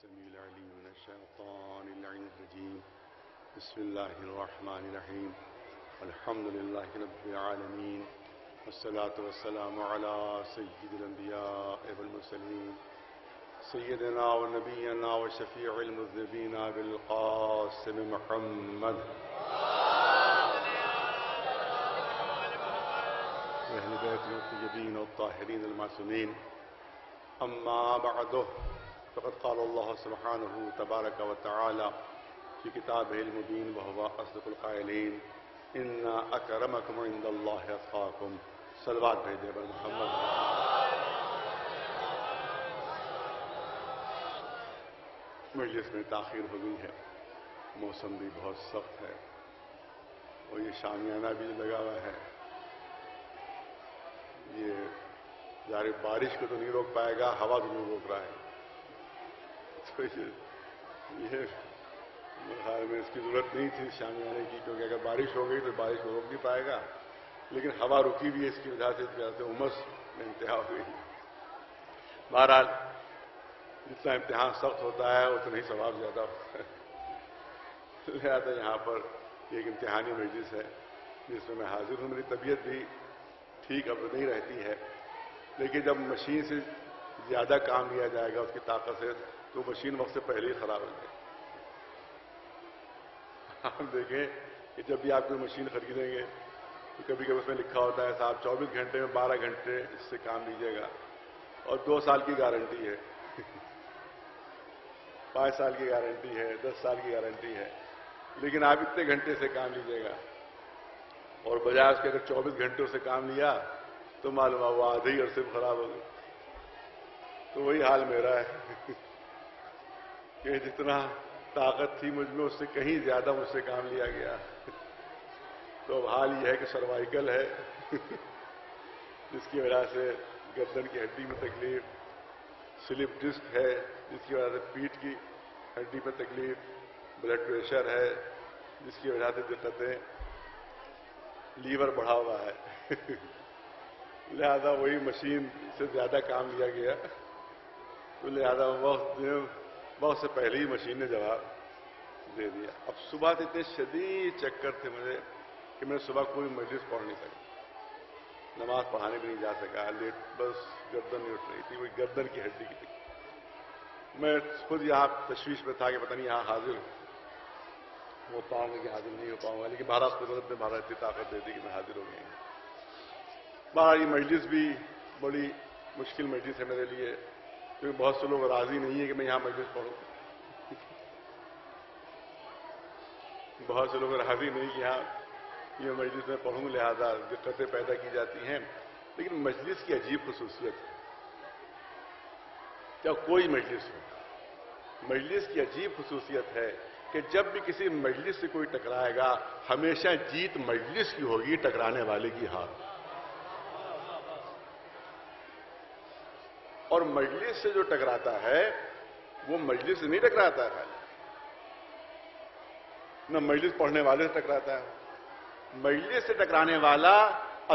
السميع العليم من الشيطان اللعين الرجيم. بسم الله الرحمن الرحيم. الحمد لله رب العالمين، والصلاة والسلام على سيد الأنبياء والمرسلين، سيدنا ونبينا وشفيع المذنبين أبي القاسم محمد وأهل بيته الطيبين والطاهرين المعصومين. أما بعد، فقد قال الله سبحانه تبارك وتعالى في كتابه المبين وهو أصدق القائلين: إن أكرمكم عند الله أتقاكم. صلوات بھیجے پر محمد. مجلس میں تاخیر ہو گئی ہے، موسم بھی بہت سخت ہے اور یہ شامیانہ بھی لگا ہوا ہے. یہ ظاہر بارش کو تو نہیں روک پائے گا، ہوا تو نہیں روک رہا ہے. تو یہ خیال میں اس کی ضرورت نہیں تھی شامیانے کی، کیونکہ اگر بارش ہو گئی تو بارش کو روک نہیں پائے گا. لیکن ہوا رکی بھی ہے، اس کی وجہ سے امس میں انتہا ہو گئی. بہرحال جتنا امتحان سخت ہوتا ہے اتنا ہی ثواب زیادہ ہوتا ہے. لہٰذا یہاں پر ایک امتحانی مجلس ہے جس میں حاضر ہوں. میری طبیعت بھی ٹھیک اب نہیں رہتی ہے، لیکن جب مشین سے زیادہ کام لیا جائے گا اس کی طاقت سے تو مشین وقت سے پہلے ہی خراب ہو جائے گی. آپ دیکھیں کہ جب بھی آپ کوئی مشین خریدیں گے تو کبھی کبھی اس میں لکھا ہوتا ہے صاحب 24 گھنٹے میں 12 گھنٹے اس سے کام لیجیے گا اور 2 سال کی گارنٹی ہے. 5 سال کی گارنٹی ہے، 10 سال کی گارنٹی ہے. لیکن آپ اتنے گھنٹے سے کام لیجیے گا اور بجائے اس کے اگر 24 گھنٹوں سے کام لیا تو معلوم ہے وہ آدھے ہی عرصے میں خراب ہو گئی. تو وہی حال میرا ہے کہ جتنا طاقت تھی مجھ میں اس سے کہیں زیادہ مجھ سے کام لیا گیا. تو اب حال یہ ہے کہ سروائیکل ہے جس کی وجہ سے گردن کی ہڈی میں تکلیف، سلپ ڈسک ہے جس کی وجہ سے پیٹھ کی ہڈی میں تکلیف، بلڈ پریشر ہے جس کی وجہ سے دقتیں، لیور بڑھا ہوا ہے. لہذا وہی مشین سے زیادہ کام لیا گیا تو لہذا وقت سے پہلے ہی مشین نے جواب دے دیا. اب صبح سے اتنے شدید چکر تھے مجھے کہ میں صبح کوئی مجلس پڑھ نہیں سکا، نماز پڑھانے بھی نہیں جا سکا. لیٹ بس گردن نہیں اٹھ رہی تھی، وہی گردن کی ہڈی کی تھی. میں خود یہاں تشویش میں تھا کہ پتہ نہیں یہاں حاضر ہو پاؤں گا کہ حاضر نہیں ہو پاؤں گا، لیکن بہرحال قدرت نے بہرحال اتنی طاقت دے دی کہ میں حاضر ہو گئی. بہرحال یہ مجلس بھی بڑی مشکل مجلس ہے میرے لیے، کیونکہ بہت سے لوگ راضی نہیں ہیں کہ میں یہاں مجلس پڑھوں. بہت سے لوگ راضی نہیں کہ یہاں یہ مجلس میں پڑھوں، لہذا دقتیں پیدا کی جاتی ہیں. لیکن مجلس کی عجیب خصوصیت ہے، یا کوئی مجلس ہو، مجلس کی عجیب خصوصیت ہے کہ جب بھی کسی مجلس سے کوئی ٹکرائے گا ہمیشہ جیت مجلس کی ہوگی، ٹکرانے والے کی ہار. اور مجلس سے جو ٹکراتا ہے وہ مجلس سے نہیں ٹکراتا ہے، نہ مجلس پڑھنے والے سے ٹکراتا ہے. مجلس سے ٹکرانے والا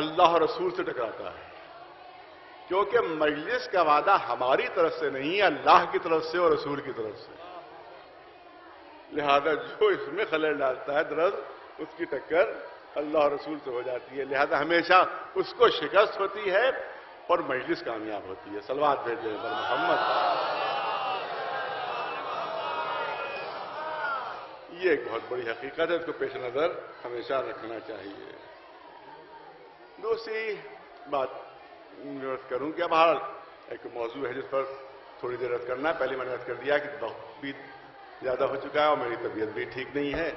اللہ اور رسول سے ٹکراتا ہے، کیونکہ مجلس کا وعدہ ہماری طرف سے نہیں، اللہ کی طرف سے اور رسول کی طرف سے. لہذا جو اس میں خلل ڈالتا ہے دراصل اس کی ٹکر اللہ اور رسول سے ہو جاتی ہے. لہذا ہمیشہ اس کو شکست ہوتی ہے اور مجلس کامیاب ہوتی ہے. صلوات بھیجیں پر محمد. یہ ایک بہت بڑی حقیقت ہے، اس کو پیش نظر ہمیشہ رکھنا چاہیے. دوسری بات عرض کروں کہ اب ایک موضوع ہے جس پر تھوڑی دیر عرض کرنا ہے. پہلے میں نے عرض کر دیا کہ وقت بھی زیادہ ہو چکا ہے اور میری طبیعت بھی ٹھیک نہیں ہے.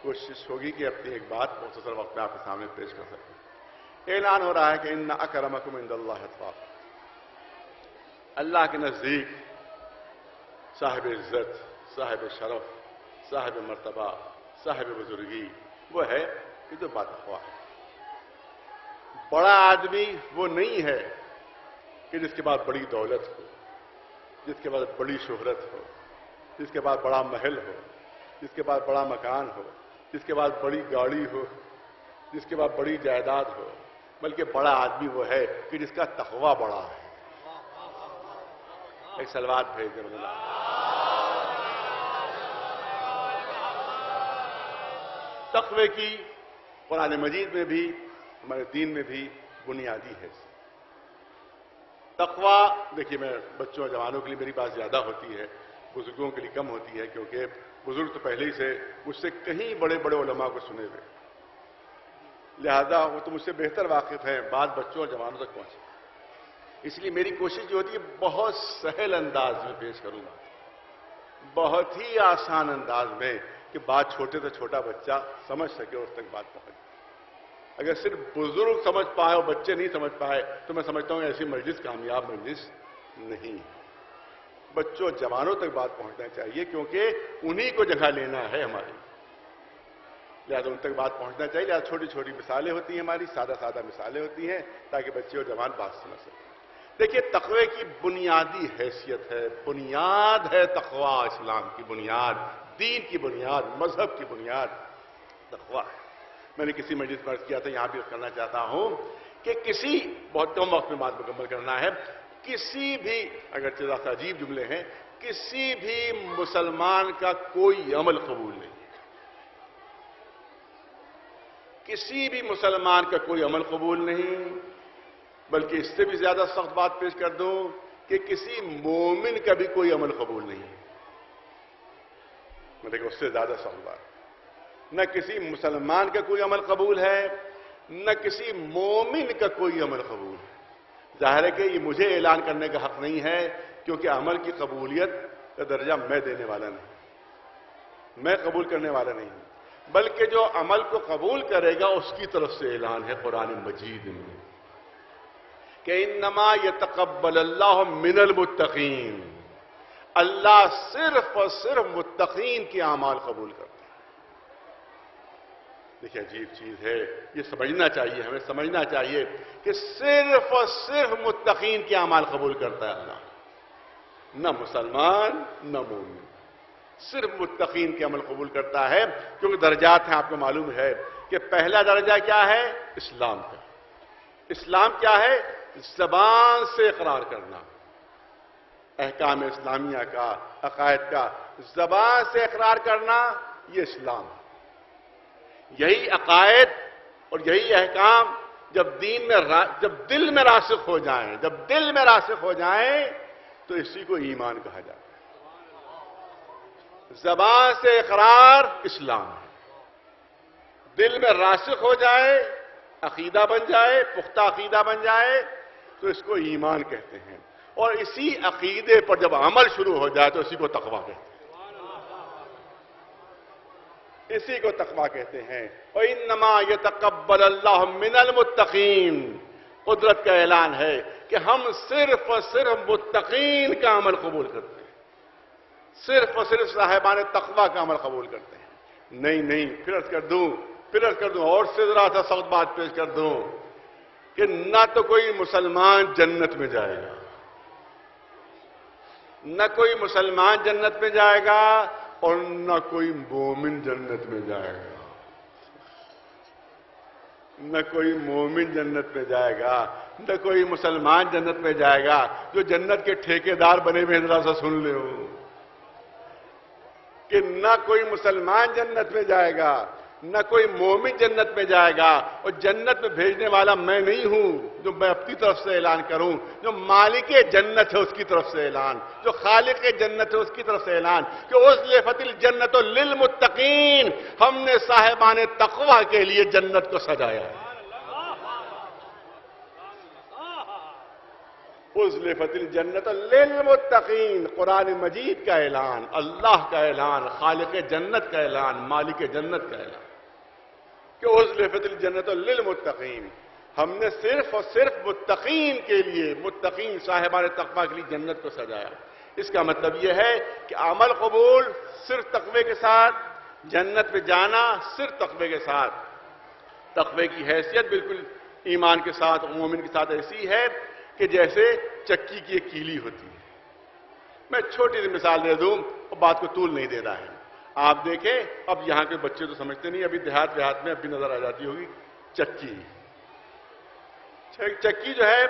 کوشش ہوگی کہ اپنی ایک بات مختصر وقت میں آپ کے سامنے پیش کر سکوں. اعلان ہو رہا ہے کہ ان اکرمکم عند اللہ اتقاکم. اللہ کے نزدیک صاحب عزت، صاحب شرف، صاحب مرتبہ، صاحب بزرگی وہ ہے کہ جو باتقوا ہے. بڑا آدمی وہ نہیں ہے کہ جس کے بعد بڑی دولت ہو، جس کے بعد بڑی شہرت ہو، جس کے بعد بڑا محل ہو، جس کے بعد بڑا مکان ہو، جس کے بعد بڑی گاڑی ہو، جس کے بعد بڑی جائیداد ہو. بلکہ بڑا آدمی وہ ہے کہ جس کا تقویٰ بڑا ہے. ایک صلوات بھیج دیں. تقوی کی قرآن مجید میں بھی ہمارے دین میں بھی بنیادی ہے۔ تقوی دیکھیے، میں بچوں اور جوانوں کے لیے میری بات زیادہ ہوتی ہے، بزرگوں کے لیے کم ہوتی ہے، کیونکہ بزرگ تو پہلے ہی سے مجھ سے کہیں بڑے بڑے علماء کو سنے ہوئے، لہذا وہ تو مجھ سے بہتر واقف ہیں، بات بچوں اور جوانوں تک پہنچے۔ اس لیے میری کوشش جو ہوتی ہے بہت سہل انداز میں پیش کروں گا، بہت ہی آسان انداز میں، کہ بات چھوٹے سے چھوٹا بچہ سمجھ سکے اور اس تک بات پہنچے۔ اگر صرف بزرگ سمجھ پائے اور بچے نہیں سمجھ پائے تو میں سمجھتا ہوں ایسی مجلس کامیاب مجلس نہیں۔ بچوں جوانوں تک بات پہنچنا چاہیے، کیونکہ انہی کو جگہ لینا ہے ہماری، لہٰذا ان تک بات پہنچنا چاہیے۔ لہٰذا چھوٹی چھوٹی مثالیں ہوتی ہیں، ہماری سادہ سادہ مثالیں ہوتی ہیں، تاکہ بچے اور جوان بات سمجھ سکیں۔ دیکھیے، تقوی کی بنیادی حیثیت ہے، بنیاد ہے تقوی، اسلام کی بنیاد، دین کی بنیاد، مذہب کی بنیاد تقوی ہے۔ میں نے کسی مجلس میں عرض کیا تھا، یہاں بھی کرنا چاہتا ہوں کہ بہت کم وقت میں بات مکمل کرنا ہے، کسی بھی، اگرچہ ذرا عجیب جملے ہیں، کسی بھی مسلمان کا کوئی عمل قبول نہیں، کسی بھی مسلمان کا کوئی عمل قبول نہیں، بلکہ اس سے بھی زیادہ سخت بات پیش کر دوں کہ کسی مومن کا بھی کوئی عمل قبول نہیں ہے۔ میں دیکھو، اس سے زیادہ سخت بات، نہ کسی مسلمان کا کوئی عمل قبول ہے، نہ کسی مومن کا کوئی عمل قبول ہے۔ ظاہر ہے کہ یہ مجھے اعلان کرنے کا حق نہیں ہے، کیونکہ عمل کی قبولیت کا درجہ میں دینے والا نہیں، میں قبول کرنے والا نہیں ہوں، بلکہ جو عمل کو قبول کرے گا اس کی طرف سے اعلان ہے قرآن مجید میں کہ انما یتقبل اللہ من المتقین، اللہ صرف اور صرف متقین کے اعمال قبول کرتا ہے۔ دیکھیں، عجیب چیز ہے، یہ سمجھنا چاہیے، ہمیں سمجھنا چاہیے کہ صرف اور صرف متقین کے اعمال قبول کرتا ہے اللہ، نہ مسلمان نہ مومن، صرف متقین کے عمل قبول کرتا ہے، کیونکہ درجات ہیں، آپ کو معلوم ہے کہ پہلا درجہ کیا ہے؟ اسلام کا۔ اسلام کیا ہے؟ زبان سے اقرار کرنا، احکام اسلامیہ کا، عقائد کا، زبان سے اقرار کرنا، یہ اسلام ہے۔ یہی عقائد اور یہی احکام جب دل میں راسخ ہو جائیں، جب دل میں راسخ ہو جائیں تو اسی کو ایمان کہا جاتا ہے۔ زبان سے اقرار اسلام ہے، دل میں راسخ ہو جائے، عقیدہ بن جائے، پختہ عقیدہ بن جائے تو اس کو ایمان کہتے ہیں، اور اسی عقیدے پر جب عمل شروع ہو جائے تو اسی کو تقویٰ کہتے ہیں، اسی کو تقویٰ کہتے ہیں۔ وَإِنَّمَا يَتَقَبَّلَ اللَّهُ مِنَ الْمُتَّقِينَ، قدرت کا اعلان ہے کہ ہم صرف اور صرف متقین کا عمل قبول کرتے ہیں، صرف اور صرف صاحبان تقویٰ کا عمل قبول کرتے ہیں۔ نہیں، پھر عرض کر دوں اور سے ذرا سا سخت بات پیش کر دوں کہ نہ تو کوئی مسلمان جنت میں جائے گا، نہ کوئی مسلمان جنت میں جائے گا، اور نہ کوئی مومن جنت میں جائے گا، نہ کوئی مومن جنت میں جائے گا، نہ کوئی مسلمان جنت میں جائے گا۔ جو جنت کے ٹھیکیدار بنے ہوئے ذرا سا سن لے ہو کہ نہ کوئی مسلمان جنت میں جائے گا، نہ کوئی مومن جنت میں جائے گا، اور جنت میں بھیجنے والا میں نہیں ہوں جو میں اپنی طرف سے اعلان کروں، جو مالک جنت ہے اس کی طرف سے اعلان، جو خالق جنت ہے اس کی طرف سے اعلان کہ اُزْلِفَتِ الْجَنَّةُ لِلْمُتَّقِينَ، ہم نے صاحبان تقویٰ کے لیے جنت کو سجایا ہے۔ اُزْلِفَتِ الْجَنَّةُ لِلْمُتَّقِينَ، قرآن مجید کا اعلان، اللہ کا اعلان، خالق جنت کا اعلان، مالک جنت کا اعلان کہ اُزْلِفَتِ الْجَنَّةُ لِلْمُتَّقِينَ، ہم نے صرف اور صرف متقین کے لیے، متقین صاحبان تقویٰ کے لیے جنت کو سجایا۔ اس کا مطلب یہ ہے کہ عمل قبول صرف تقوی کے ساتھ، جنت میں جانا صرف تقوی کے ساتھ۔ تقوی کی حیثیت بالکل ایمان کے ساتھ، مومن کے ساتھ ایسی ہے کہ جیسے چکی کی ایک کیلی ہوتی ہے۔ میں چھوٹی سی مثال دے دوں اور بات کو طول نہیں دے رہا ہے۔ آپ دیکھیں، اب یہاں کے بچے تو سمجھتے نہیں، ابھی دیہات میں اب بھی نظر آ جاتی ہوگی چکی۔ چکی جو ہے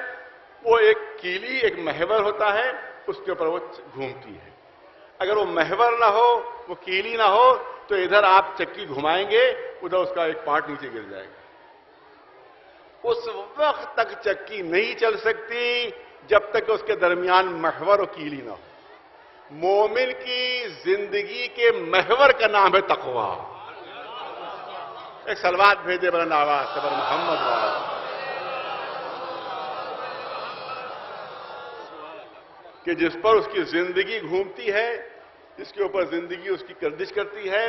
وہ ایک کیلی، ایک محور ہوتا ہے، اس کے اوپر وہ گھومتی ہے۔ اگر وہ محور نہ ہو، وہ کیلی نہ ہو، تو ادھر آپ چکی گھمائیں گے، ادھر اس کا ایک پارٹ نیچے گر جائے گا۔ اس وقت تک چکی نہیں چل سکتی جب تک اس کے درمیان محور و کیلی نہ ہو۔ مومن کی زندگی کے محور کا نام ہے تقوی۔ ایک صلوات بھیجے بلند آواز سے بر محمد وآلہ، کہ جس پر اس کی زندگی گھومتی ہے، جس کے اوپر زندگی اس کی گردش کرتی ہے،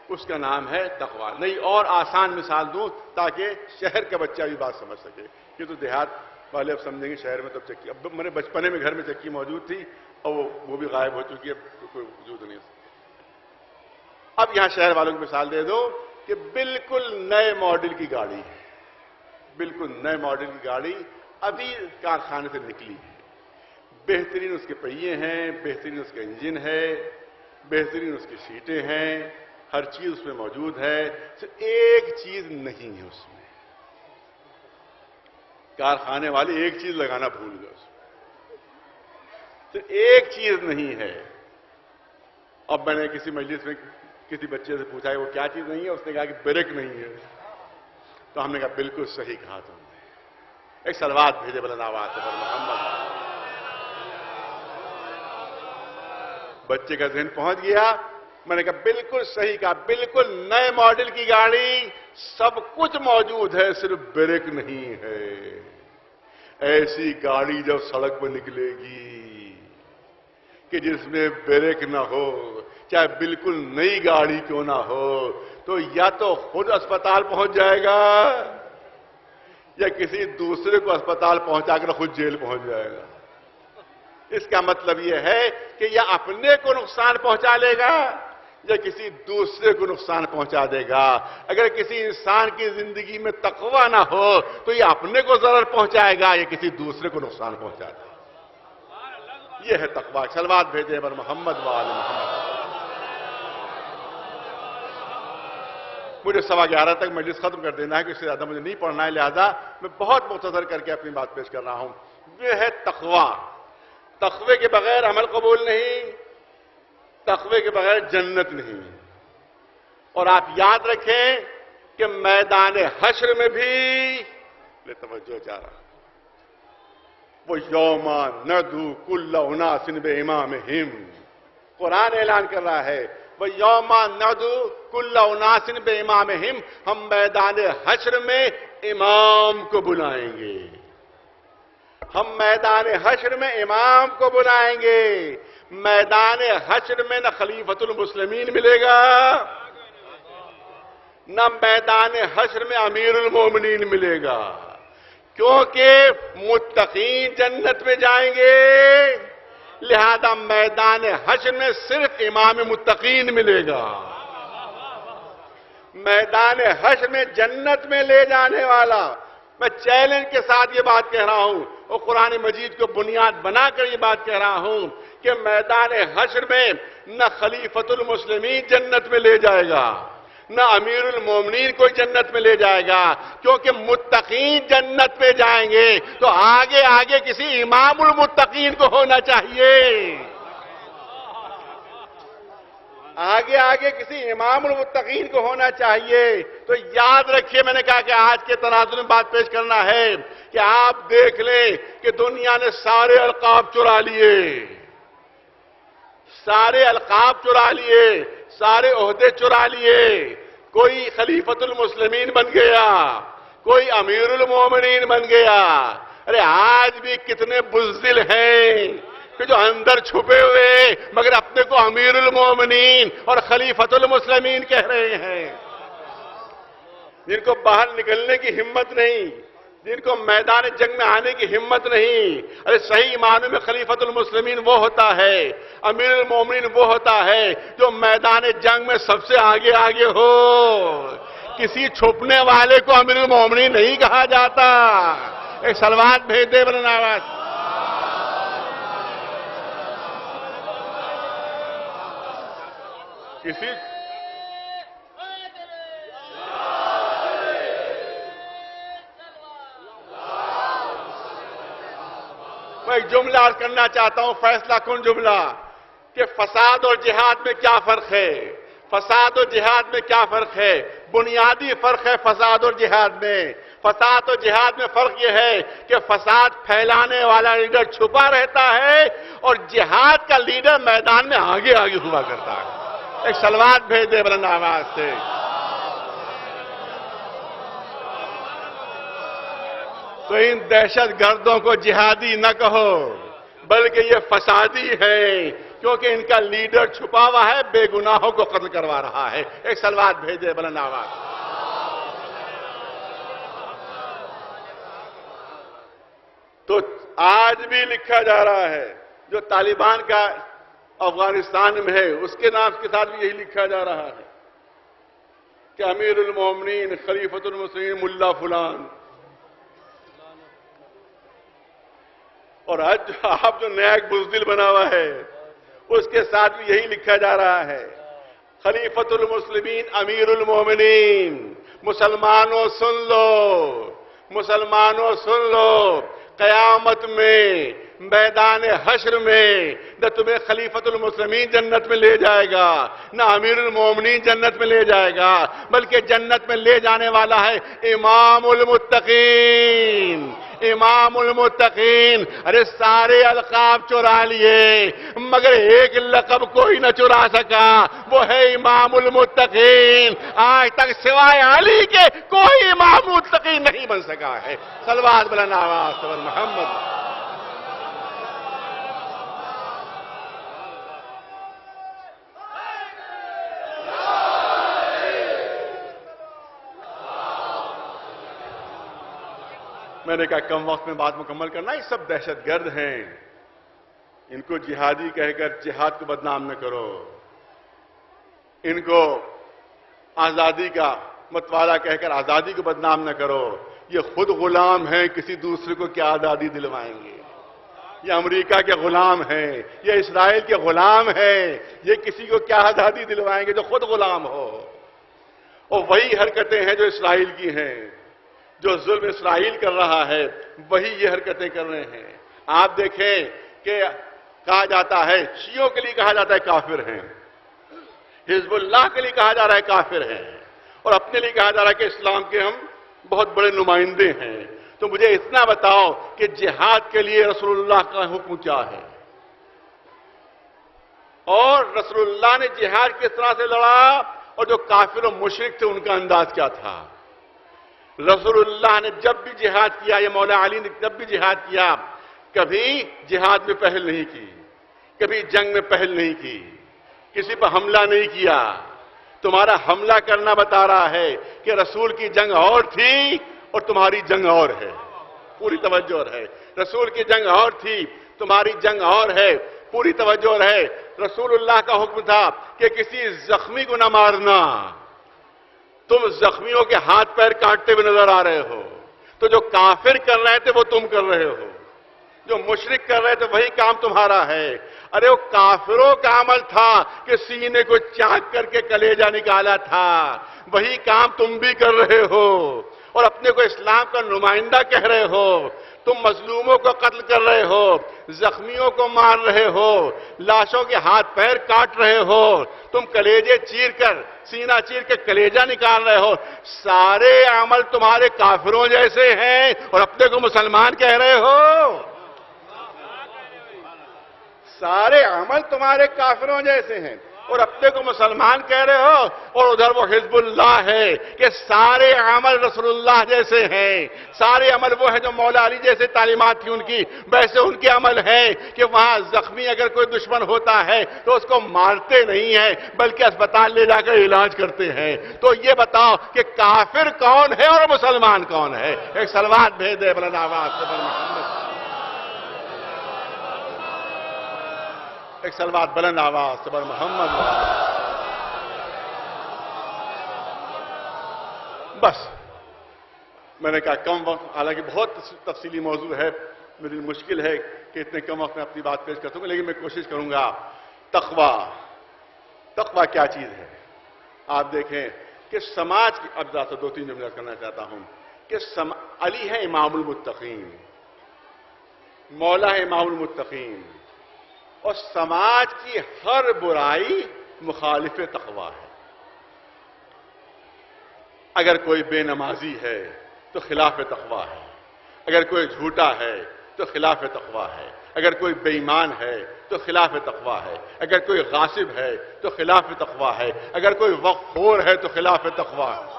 اس کا نام ہے تقوی۔ نہیں اور آسان مثال دوں تاکہ شہر کا بچہ بھی بات سمجھ سکے۔ یہ تو دیہات والے اب سمجھیں گے شہر میں تب چکی، اب میرے بچپنے میں گھر میں چکی موجود تھی اور وہ بھی غائب ہو چکی ہے، کوئی وجود نہیں۔ اب یہاں شہر والوں کی مثال دے دو کہ بالکل نئے ماڈل کی گاڑی ہے، بالکل نئے ماڈل کی گاڑی ابھی کارخانے سے نکلی ہے، بہترین اس کے پہیے ہیں، بہترین اس کا انجن ہے، بہترین اس کی سیٹیں ہیں، ہر چیز اس میں موجود ہے، صرف ایک چیز نہیں ہے اس میں، کارخانے والے ایک چیز لگانا بھول گئے اس میں، صرف ایک چیز نہیں ہے۔ اب میں نے کسی مجلس میں کسی بچے سے پوچھا کہ وہ کیا چیز نہیں ہے، اس نے کہا کہ بریک نہیں ہے، تو ہم نے کہا بالکل صحیح کہا تم نے۔ ایک صلوات بھیجے بلند آواز سے پر محمد۔ بچے کا ذہن پہنچ گیا، میں نے کہا بالکل صحیح کہا، بالکل نئے ماڈل کی گاڑی، سب کچھ موجود ہے، صرف بریک نہیں ہے۔ ایسی گاڑی جب سڑک پر نکلے گی کہ جس میں بریک نہ ہو، چاہے بالکل نئی گاڑی کیوں نہ ہو، تو یا تو خود اسپتال پہنچ جائے گا یا کسی دوسرے کو اسپتال پہنچا کر خود جیل پہنچ جائے گا۔ اس کا مطلب یہ ہے کہ یا اپنے کو نقصان پہنچا لے گا یا کسی دوسرے کو نقصان پہنچا دے گا۔ اگر کسی انسان کی زندگی میں تقوی نہ ہو تو یہ اپنے کو ضرر پہنچائے گا یا کسی دوسرے کو نقصان پہنچا دے گا۔ یہ ہے تقوی۔ صلوات بھیجے بر محمد وآل محمد۔ مجھے 11:15 تک مجلس ختم کر دینا ہے کہ اس سے زیادہ مجھے نہیں پڑھنا ہے، لہذا میں بہت مختصر کر کے اپنی بات پیش کر رہا ہوں۔ یہ ہے تقوی۔ تقوی کے بغیر عمل قبول نہیں، تقوی کے بغیر جنت نہیں۔ اور آپ یاد رکھیں کہ میدان حشر میں بھی توجہ چاہ رہا وہ یوم ندعو کل اناس بامامہم، قرآن اعلان کر رہا ہے وہ یوم ندعو کل اناس بامامہم، ہم میدان حشر میں امام کو بلائیں گے، ہم میدان حشر میں امام کو بلائیں گے۔ میدان حشر میں نہ خلیفۃ المسلمین ملے گا، نہ میدان حشر میں امیر المومنین ملے گا، کیونکہ متقین جنت میں جائیں گے، لہذا میدان حشر میں صرف امام متقین ملے گا۔ میدان حشر میں جنت میں لے جانے والا، میں چیلنج کے ساتھ یہ بات کہہ رہا ہوں اور قرآن مجید کو بنیاد بنا کر یہ بات کہہ رہا ہوں کہ میدان حشر میں نہ خلیفۃ المسلمین جنت میں لے جائے گا، نہ امیر المومنین کو جنت میں لے جائے گا، کیونکہ متقین جنت میں جائیں گے تو آگے آگے کسی امام المتقین کو ہونا چاہیے، آگے آگے کسی امام المتقین کو ہونا چاہیے۔ تو یاد رکھیے، میں نے کہا کہ آج کے تناظر میں بات پیش کرنا ہے کہ آپ دیکھ لیں کہ دنیا نے سارے القاب چرا لیے، سارے القاب چرا لیے، سارے عہدے چرا لیے، کوئی خلیفۃ المسلمین بن گیا، کوئی امیر المومنین بن گیا۔ ارے آج بھی کتنے بزدل ہیں کہ جو اندر چھپے ہوئے مگر اپنے کو امیر المومنین اور خلیفۃ المسلمین کہہ رہے ہیں، جن کو باہر نکلنے کی ہمت نہیں، جن کو میدان جنگ میں آنے کی ہمت نہیں۔ ارے صحیح معنی میں خلیفۃ المسلمین وہ ہوتا ہے، امیر المومنین وہ ہوتا ہے جو میدان جنگ میں سب سے آگے آگے ہو۔ کسی چھپنے والے کو امیر المومنین نہیں کہا جاتا۔ ایک صلوات بھیج دے بلند آواز۔ کسی میں ایک جملہ عرض کرنا چاہتا ہوں، فیصلہ کن جملہ، کہ فساد اور جہاد میں کیا فرق ہے۔ فساد اور جہاد میں کیا فرق ہے؟ بنیادی فرق ہے فساد اور جہاد میں۔ فساد اور جہاد میں فرق یہ ہے کہ فساد پھیلانے والا لیڈر چھپا رہتا ہے اور جہاد کا لیڈر میدان میں آگے آگے ہوا کرتا ہے۔ ایک سلوات بھیج دے بلند آواز سے۔ تو ان دہشت گردوں کو جہادی نہ کہو بلکہ یہ فسادی ہے، کیونکہ ان کا لیڈر چھپا ہوا ہے، بے گناہوں کو قتل کروا رہا ہے۔ ایک سلوات بھیج دے بلند آواز۔ تو آج بھی لکھا جا رہا ہے، جو طالبان کا افغانستان میں ہے اس کے نام کے ساتھ بھی یہی لکھا جا رہا ہے کہ امیر المومنین خلیفۃ المسلمین ملا فلان، اور آج آپ جو نیا ایک بزدل بنا ہوا ہے اس کے ساتھ بھی یہی لکھا جا رہا ہے، خلیفۃ المسلمین امیر المومنین۔ مسلمانوں سن لو، مسلمانوں سن لو، قیامت میں میدان حشر میں نہ تمہیں خلیفۃ المسلمین جنت میں لے جائے گا، نہ امیر المومنین جنت میں لے جائے گا، بلکہ جنت میں لے جانے والا ہے امام المتقین، امام المتقین۔ ارے سارے القاب چرا لیے مگر ایک لقب کوئی نہ چرا سکا، وہ ہے امام المتقین۔ آج تک سوائے علی کے کوئی امام المتقین نہیں بن سکا ہے۔ صلوات بلند آواز پر محمد۔ میں نے کہا کم وقت میں بات مکمل کرنا، یہ سب دہشت گرد ہیں، ان کو جہادی کہہ کر جہاد کو بدنام نہ کرو، ان کو آزادی کا متوالا کہہ کر آزادی کو بدنام نہ کرو، یہ خود غلام ہیں، کسی دوسرے کو کیا آزادی دلوائیں گے؟ یہ امریکہ کے غلام ہیں، یہ اسرائیل کے غلام ہیں، یہ کسی کو کیا آزادی دلوائیں گے جو خود غلام ہو؟ اور وہی حرکتیں ہیں جو اسرائیل کی ہیں، جو ظلم اسرائیل کر رہا ہے وہی یہ حرکتیں کر رہے ہیں۔ آپ دیکھیں کہ کہا جاتا ہے، شیعوں کے لیے کہا جاتا ہے کافر ہیں، حزب اللہ کے لیے کہا جا رہا ہے کافر ہیں، اور اپنے لیے کہا جا رہا ہے کہ اسلام کے ہم بہت بڑے نمائندے ہیں۔ تو مجھے اتنا بتاؤ کہ جہاد کے لیے رسول اللہ کا حکم کیا ہے، اور رسول اللہ نے جہاد کس طرح سے لڑا، اور جو کافر و مشرک تھے ان کا انداز کیا تھا؟ رسول اللہ نے جب بھی جہاد کیا، یا مولا علی نے جب بھی جہاد کیا، کبھی جہاد میں پہل نہیں کی، کبھی جنگ میں پہل نہیں کی، کسی پر حملہ نہیں کیا۔ تمہارا حملہ کرنا بتا رہا ہے کہ رسول کی جنگ اور تھی اور تمہاری جنگ اور ہے، پوری توجہ ہے۔ رسول کی جنگ اور تھی، تمہاری جنگ اور ہے، پوری توجہ ہے۔ رسول اللہ کا حکم تھا کہ کسی زخمی کو نہ مارنا، تم زخمیوں کے ہاتھ پیر کاٹتے ہوئے نظر آ رہے ہو، تو جو کافر کر رہے تھے وہ تم کر رہے ہو، جو مشرک کر رہے تھے وہی کام تمہارا ہے۔ ارے وہ کافروں کا عمل تھا کہ سینے کو چاک کر کے کلیجہ نکالا تھا، وہی کام تم بھی کر رہے ہو، اور اپنے کو اسلام کا نمائندہ کہہ رہے ہو۔ تم مظلوموں کو قتل کر رہے ہو، زخمیوں کو مار رہے ہو، لاشوں کے ہاتھ پیر کاٹ رہے ہو، تم کلیجے چیر کر، سینہ چیر کے کلیجہ نکال رہے ہو۔ سارے عمل تمہارے کافروں جیسے ہیں اور اپنے کو مسلمان کہہ رہے ہو۔ سارے عمل تمہارے کافروں جیسے ہیں اور اپنے کو مسلمان کہہ رہے ہو، اور ادھر وہ حزب اللہ ہے کہ سارے عمل رسول اللہ جیسے ہیں، سارے عمل وہ ہیں جو مولا علی جیسے تعلیمات تھی ان کی، ویسے ان کے عمل ہیں کہ وہاں زخمی اگر کوئی دشمن ہوتا ہے تو اس کو مارتے نہیں ہیں بلکہ اسپتال لے جا کر علاج کرتے ہیں۔ تو یہ بتاؤ کہ کافر کون ہے اور مسلمان کون ہے؟ ایک صلوات بھیج دے بلند آواز سے بر محمد۔ ایک صلوات بلند آواز سے بر محمد۔ بس میں نے کہا کم وقت، حالانکہ بہت تفصیلی موضوع ہے، میری مشکل ہے کہ اتنے کم وقت میں اپنی بات پیش کر سکوں، لیکن میں کوشش کروں گا۔ تقویٰ، تقویٰ کیا چیز ہے؟ آپ دیکھیں کہ سماج کی، اب ذرا دو تین جملے کرنا چاہتا ہوں کہ علی ہے امام المتقین، مولا ہے امام المتقین، اور سماج کی ہر برائی مخالف تقویٰ ہے۔ اگر کوئی بے نمازی ہے تو خلاف تقویٰ ہے، اگر کوئی جھوٹا ہے تو خلاف تقویٰ ہے، اگر کوئی بے ایمان ہے تو خلاف تقویٰ ہے، اگر کوئی غاصب ہے تو خلاف تقویٰ ہے، اگر کوئی وقف خور ہے تو خلاف تقویٰ ہے،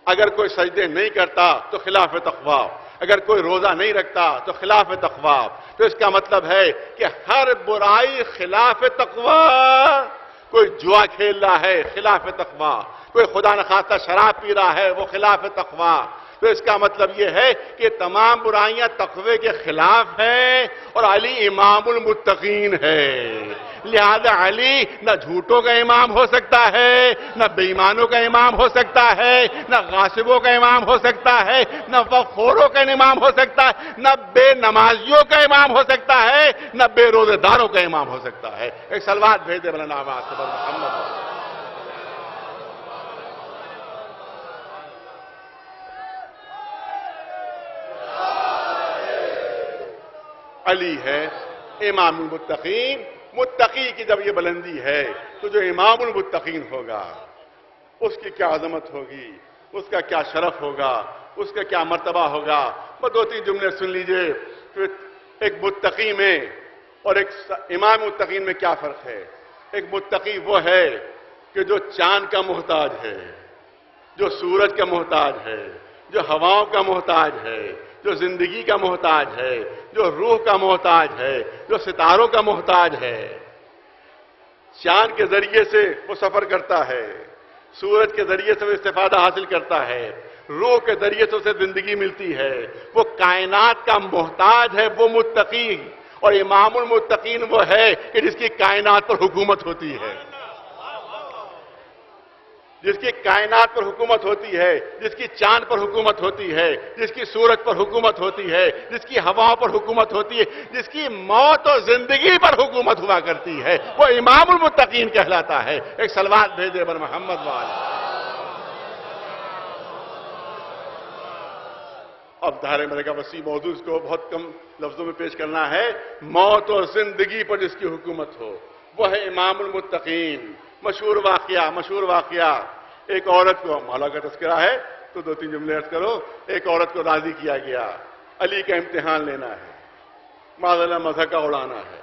اگر کوئی سجدے نہیں کرتا تو خلاف تقویٰ، اگر کوئی روزہ نہیں رکھتا تو خلاف تقویٰ۔ تو اس کا مطلب ہے کہ ہر برائی خلاف تقویٰ۔ کوئی جوا کھیل رہا ہے خلاف تقویٰ، کوئی خدا نخواستہ شراب پی رہا ہے وہ خلاف تقویٰ۔ تو اس کا مطلب یہ ہے کہ تمام برائیاں تقوی کے خلاف ہیں اور علی امام المتقین ہے، لہذا علی نہ جھوٹوں کا امام ہو سکتا ہے، نہ بے ایمانوں کا امام ہو سکتا ہے، نہ غاصبوں کا امام ہو سکتا ہے، نہ وقف خوروں کا امام ہو سکتا ہے، نہ بے نمازیوں کا امام ہو سکتا ہے، نہ بے روزے داروں کا امام ہو سکتا ہے۔ ایک صلوات بھیج دے مولانا آباد سے محمد۔ علی ہے امام المتقین۔ متقی کی جب یہ بلندی ہے تو جو امام المتقین ہوگا اس کی کیا عظمت ہوگی، اس کا کیا شرف ہوگا، اس کا کیا مرتبہ ہوگا۔ بس دو تین جملے سن لیجئے۔ ایک متقی میں اور ایک امام متقین میں کیا فرق ہے۔ ایک متقی وہ ہے کہ جو چاند کا محتاج ہے، جو سورج کا محتاج ہے، جو ہواؤں کا محتاج ہے، جو زندگی کا محتاج ہے، جو روح کا محتاج ہے، جو ستاروں کا محتاج ہے۔ چاند کے ذریعے سے وہ سفر کرتا ہے، سورج کے ذریعے سے وہ استفادہ حاصل کرتا ہے، روح کے ذریعے سے اسے زندگی ملتی ہے، وہ کائنات کا محتاج ہے، وہ متقی۔ اور امام المتقین وہ ہے کہ جس کی کائنات پر حکومت ہوتی ہے، جس کی کائنات پر حکومت ہوتی ہے، جس کی چاند پر حکومت ہوتی ہے، جس کی سورج پر حکومت ہوتی ہے، جس کی ہواؤں پر حکومت ہوتی ہے، جس کی موت اور زندگی پر حکومت ہوا کرتی ہے، وہ امام المتقین کہلاتا ہے۔ ایک صلوات بھیجے بر محمد والے۔ اب دھارے میرے کا وسیع موضوع اس کو بہت کم لفظوں میں پیش کرنا ہے۔ موت اور زندگی پر جس کی حکومت ہو وہ ہے امام المتقین۔ مشہور واقعہ ایک عورت کو، مولا کا تذکرہ ہے تو دو تین جملے عرض کرو۔ ایک عورت کو راضی کیا گیا، علی کا امتحان لینا ہے، معاذ اللہ مذہب اڑانا ہے،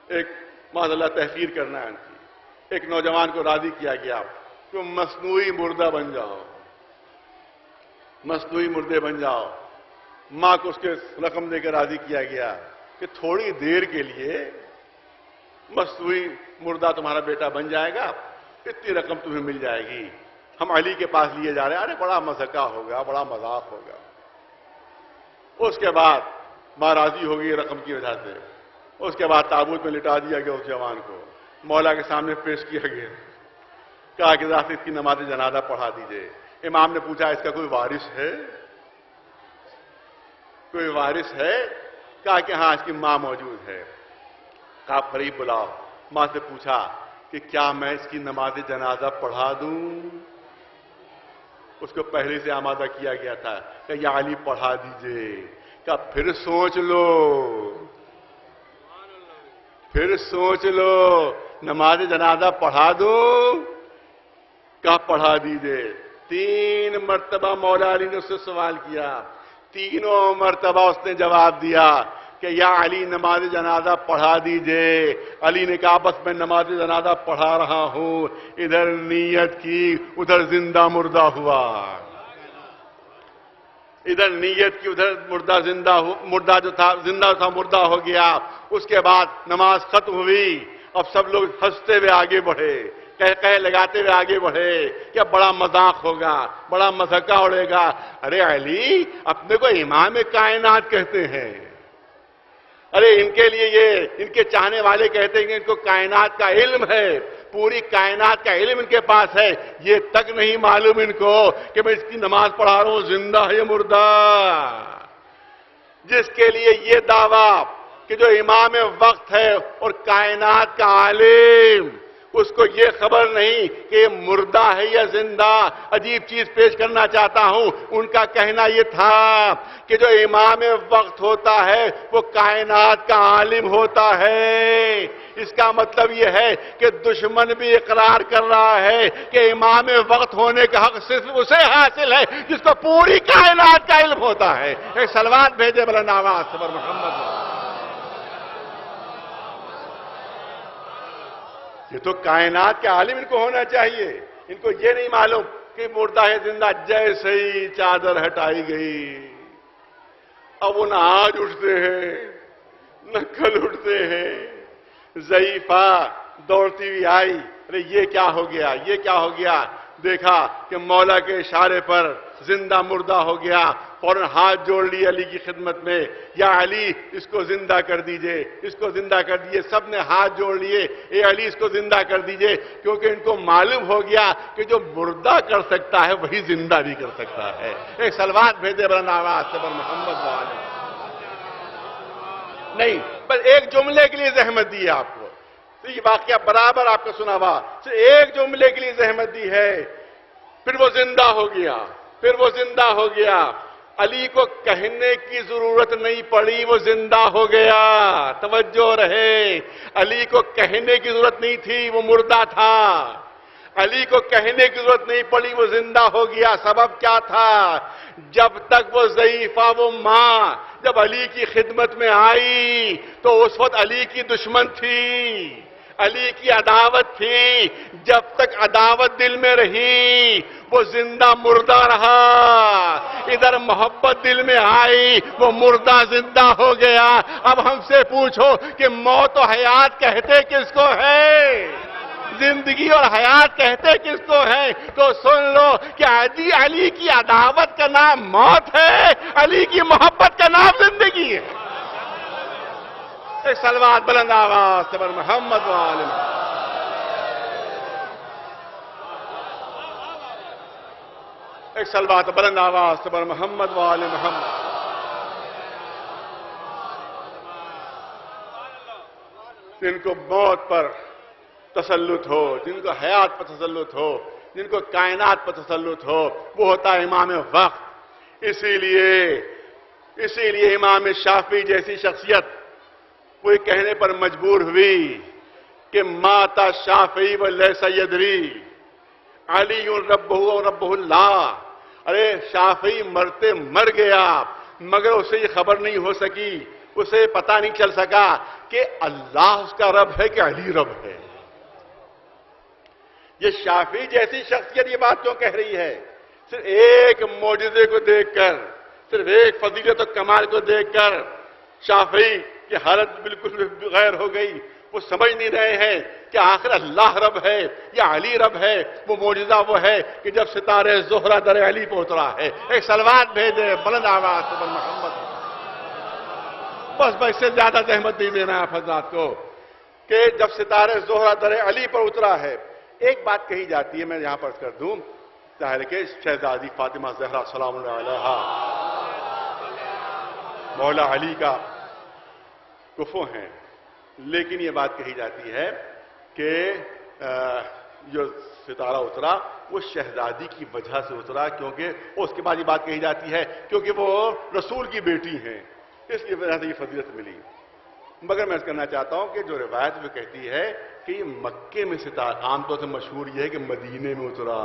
ایک معاذ اللہ تحقیر کرنا ہے ان کی۔ ایک نوجوان کو راضی کیا گیا کہ مصنوعی مردہ بن جاؤ، مصنوعی مردے بن جاؤ۔ ماں کو اس کے رقم دے کے راضی کیا گیا کہ تھوڑی دیر کے لیے مصنوعی مردہ تمہارا بیٹا بن جائے گا، اتنی رقم تمہیں مل جائے گی۔ ہم علی کے پاس لیے جا رہے ہیں، ارے بڑا مذاق ہوگا، بڑا مذاق ہوگا۔ اس کے بعد ماں راضی ہوگی رقم کی وجہ سے۔ اس کے بعد تابوت میں لٹا دیا گیا اس جوان کو، مولا کے سامنے پیش کیا گیا، کہا کہ ذات اس کی نماز جنازہ پڑھا دیجئے۔ امام نے پوچھا اس کا کوئی وارث ہے؟ کوئی وارث ہے؟ کہا کہ ہاں اس کی ماں موجود ہے۔ کہا قریب بلاؤ۔ ماں سے پوچھا کہ کیا میں اس کی نماز جنازہ پڑھا دوں؟ اس کو پہلے سے آمادہ کیا گیا تھا کہ یا علی پڑھا دیجئے۔ کہا پھر سوچ لو، پھر سوچ لو، نماز جنازہ پڑھا دوں؟ کہا پڑھا دیجئے۔ 3 مرتبہ مولا علی نے اس سے سوال کیا، تینوں مرتبہ اس نے جواب دیا کہ یا علی نماز جنازہ پڑھا دیجئے۔ علی نے کہا بس میں نماز جنازہ پڑھا رہا ہوں۔ ادھر نیت کی، ادھر زندہ مردہ ہوا، ادھر نیت کی، ادھر مردہ جو تھا زندہ تھا مردہ ہو گیا۔ اس کے بعد نماز ختم ہوئی۔ اب سب لوگ ہنستے ہوئے آگے بڑھے، کہہ لگاتے ہوئے آگے بڑھے کہ اب بڑا مذاق ہوگا، بڑا مذاقہ اڑے گا۔ ارے علی اپنے کو امام کائنات کہتے ہیں، ارے ان کے لیے یہ ان کے چاہنے والے کہتے ہیں کہ ان کو کائنات کا علم ہے، پوری کائنات کا علم ان کے پاس ہے، یہ تک نہیں معلوم ان کو کہ میں اس کی نماز پڑھا رہا ہوں زندہ ہے یا مردہ۔ جس کے لیے یہ دعویٰ کہ جو امام وقت ہے اور کائنات کا عالم، اس کو یہ خبر نہیں کہ یہ مردہ ہے یا زندہ۔ عجیب چیز پیش کرنا چاہتا ہوں، ان کا کہنا یہ تھا کہ جو امام وقت ہوتا ہے وہ کائنات کا عالم ہوتا ہے، اس کا مطلب یہ ہے کہ دشمن بھی اقرار کر رہا ہے کہ امام وقت ہونے کا حق صرف اسے حاصل ہے جس کو پوری کائنات کا علم ہوتا ہے. ایک صلوات بھیجے بلند آواز سے پر محمد. یہ تو کائنات کے عالم ان کو ہونا چاہیے. ان کو یہ نہیں معلوم کہ مردہ ہے زندہ جیسے ہی چادر ہٹائی گئی اب وہ نہ آج اٹھتے ہیں نہ کل اٹھتے ہیں. ضعیفہ دوڑتی ہوئی آئی, ارے یہ کیا ہو گیا, یہ کیا ہو گیا؟ دیکھا کہ مولا کے اشارے پر زندہ مردہ ہو گیا, فوراً ہاتھ جوڑ لیے علی کی خدمت میں, یا علی اس کو زندہ کر دیجئے, اس کو زندہ کر دیجئے. سب نے ہاتھ جوڑ لیے, اے علی اس کو زندہ کر دیجئے, کیونکہ ان کو معلوم ہو گیا کہ جو مردہ کر سکتا ہے وہی زندہ بھی کر سکتا ہے. ایک صلوات بھیجے بلند آواز سے پر محمد والے. نہیں, بس ایک جملے کے لیے زحمت دی ہے آپ کو. یہ واقعہ برابر آپ کا سنا ہوا, صرف ایک جملے کے لیے زحمت دی ہے, پھر وہ زندہ ہو گیا, پھر وہ زندہ ہو گیا. علی کو کہنے کی ضرورت نہیں پڑی, وہ زندہ ہو گیا. توجہ رہے, علی کو کہنے کی ضرورت نہیں تھی, وہ مردہ تھا. علی کو کہنے کی ضرورت نہیں پڑی, وہ زندہ ہو گیا. سبب کیا تھا؟ جب تک وہ ضعیفہ, وہ ماں جب علی کی خدمت میں آئی تو اس وقت علی کی دشمن تھی, علی کی عداوت تھی. جب تک عداوت دل میں رہی وہ زندہ مردہ رہا. ادھر محبت دل میں آئی, وہ مردہ زندہ ہو گیا. اب ہم سے پوچھو کہ موت و حیات کہتے کس کو ہے؟ زندگی اور حیات کہتے کس کو ہے؟ تو سن لو کہ علی کی عداوت کا نام موت ہے, علی کی محبت کا نام زندگی ہے. ایک صلوات بلند آواز سے پر محمد وآلہ. ایک صلوات بلند آواز سے پر محمد وآلہ محمد. جن کو موت پر تسلط ہو, جن کو حیات پر تسلط ہو, جن کو کائنات پر تسلط ہو, وہ ہوتا ہے امام وقت. اسی لیے امام شافعی جیسی شخصیت وہ کہنے پر مجبور ہوئی کہ ماتا شافعی ولیس یدری علی ربہ و ربہ اللہ. ارے شافعی مرتے مر گیا مگر اسے یہ خبر نہیں ہو سکی, اسے پتہ نہیں چل سکا کہ اللہ اس کا رب ہے کہ علی رب ہے. یہ شافعی جیسی شخصیت یہ بات کیوں کہہ رہی ہے؟ صرف ایک معجزے کو دیکھ کر, صرف ایک فضیلت و کمال کو دیکھ کر شافعی کی حالت بالکل غیر ہو گئی. وہ سمجھ نہیں رہے ہیں کہ آخر اللہ رب ہے یا علی رب ہے. وہ معجزہ وہ ہے کہ جب ستارے زہرہ در علی پہ اترا ہے. ایک صلوات بھیجے بلند آواز سے پر محمد. بس اس سے زیادہ زحمت نہیں دینا آپ حضرات کو کہ جب ستارے زہرہ در علی پر اترا ہے. ایک بات کہی جاتی ہے, میں یہاں پر کر دوں, ظاہر کہ شہزادی فاطمہ زہرا سلام اللہ علیہا مولا علی کا کفو ہیں, لیکن یہ بات کہی جاتی ہے کہ جو ستارہ اترا وہ شہزادی کی وجہ سے اترا, کیونکہ اس کے بعد یہ بات کہی جاتی ہے کیونکہ وہ رسول کی بیٹی ہیں, اس کی وجہ سے یہ فضیلت ملی. مگر میں کہنا چاہتا ہوں کہ جو روایت وہ کہتی ہے کہ یہ مکے میں ستارہ, عام طور سے مشہور یہ ہے کہ مدینے میں اترا,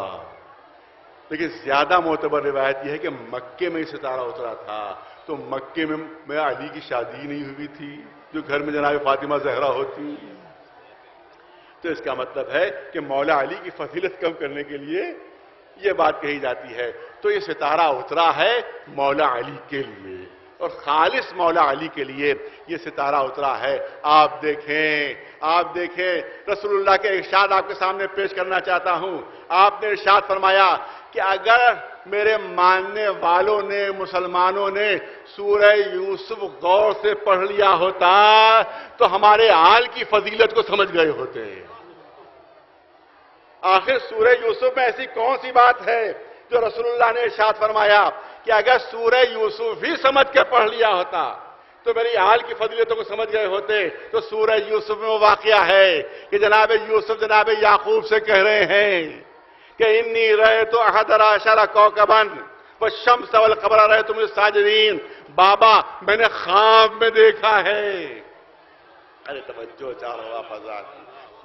لیکن زیادہ معتبر روایت یہ ہے کہ مکے میں ستارہ اترا تھا. تو مکے میں علی کی شادی نہیں ہوئی تھی جو گھر میں جناب فاطمہ زہرا ہوتی. تو اس کا مطلب ہے کہ مولا علی کی فضیلت کم کرنے کے لیے یہ بات کہی جاتی ہے. تو یہ ستارہ اترا ہے مولا علی کے لیے اور خالص مولا علی کے لیے یہ ستارہ اترا ہے. آپ دیکھیں رسول اللہ کے ارشاد آپ کے سامنے پیش کرنا چاہتا ہوں. آپ نے ارشاد فرمایا کہ اگر میرے ماننے والوں نے, مسلمانوں نے سورہ یوسف غور سے پڑھ لیا ہوتا تو ہمارے آل کی فضیلت کو سمجھ گئے ہوتے. آخر سورہ یوسف میں ایسی کون سی بات ہے جو رسول اللہ نے ارشاد فرمایا کہ اگر سورہ یوسف ہی سمجھ کے پڑھ لیا ہوتا تو میری آل کی فضیلتوں کو سمجھ گئے ہوتے. تو سورہ یوسف میں وہ واقعہ ہے کہ جناب یوسف جناب یعقوب سے کہہ رہے ہیں کہ انی رأیت احد عشر کوکبا والشمس والقمر رأیتهم ساجدین. بابا میں نے خواب میں دیکھا ہے ارے توجہ چاہ رہا ہوں آپ حضرات،